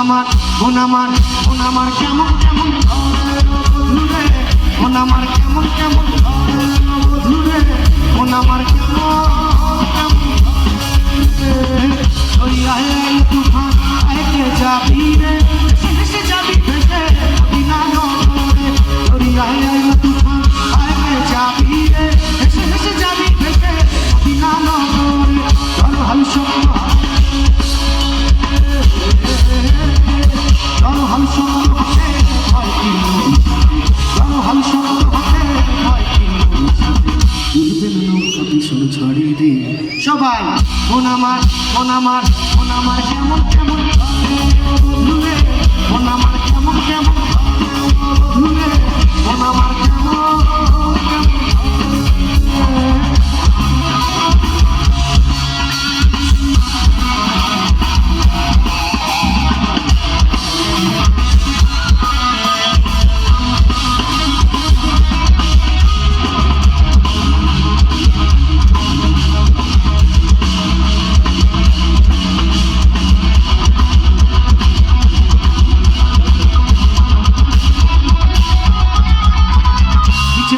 আমার কেমন কেমন বধুরে মন আমার কেমন কেমন বধুরে মন আমার কেমন তুফান আইতে যাবি রে ভেসে যাবি ভেসে বিনা নরে তুফান আইতে যাবি রে ভেসে যাবি ভেসে বিনা নরে চলো হাল সঙ্গ চলো হাল সঙ্গ হয় কি চলো হাল সঙ্গ হয় কি দুর্বেল নৌকা ভীষণ ছড়িয়ে দে সবাই মন আমার কেমন কেমন বধুরে মন আমার কেমন কেমন বধুরে মন আমার কেমন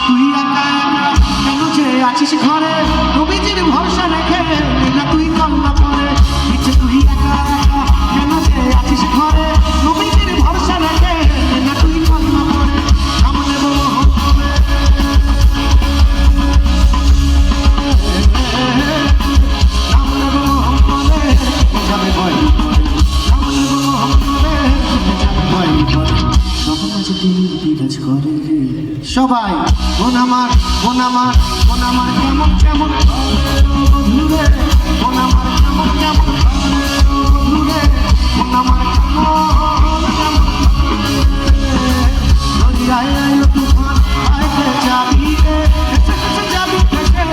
তুই একা একা কেন যে আছিস ঘরে নবীজির ভরসা রেখে না তুই কান্না করে পিছে তুই একা একা কেন যে আছিস ঘরে নবীজির ভরসা রেখে না তুই কান্না করে সামনে বলো হবে সামনে বলো হবে যাবে ভয় সামনে বলো হবে যাবে ভয় সমাজে তুই বিরাজ করে সবাই মন আমার কেমন কেমন বধুরে মন আমার কেমন কেমন বধুরে মন আমার কেমন কেমন তুফান আইতে যাবি রে ভেসে যাবি ভেসে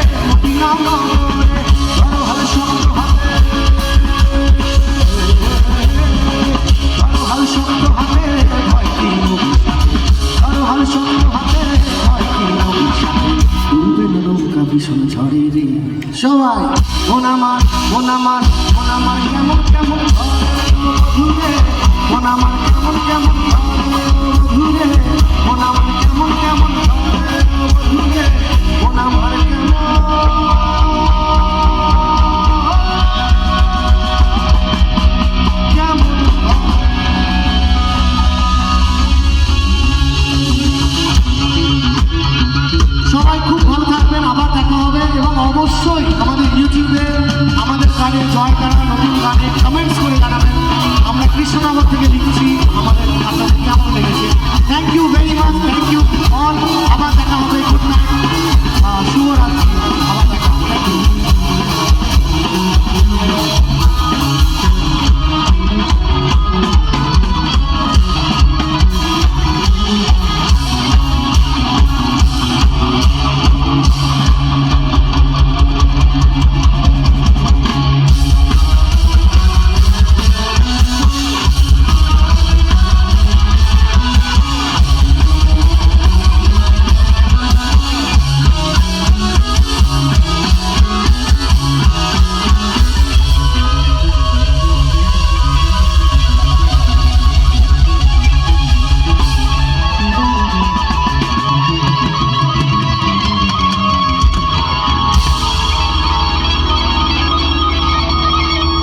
বিনা নরে চলো হাল সঙ্গ হাতে চলো হাল সঙ্গ হাতে ভয় কি চলো হাল সঙ্গ হাতে ভীষণ ঝড়ে রে সবাই মন আমার কেমন কেমন বধুরে মন আমার কেমন কেমন বধুরে মন আমার কেমন কেমন বধুরে মন আমার সবাই খুব ভালো থাকবেন আবার দেখা হবে এবং অবশ্যই আমাদের ইউটিউবে আমাদের গানে জয় করা নতুন গানে কমেন্টস করে জানাবেন আমরা কৃষ্ণনগর থেকে লিখছি আমাদের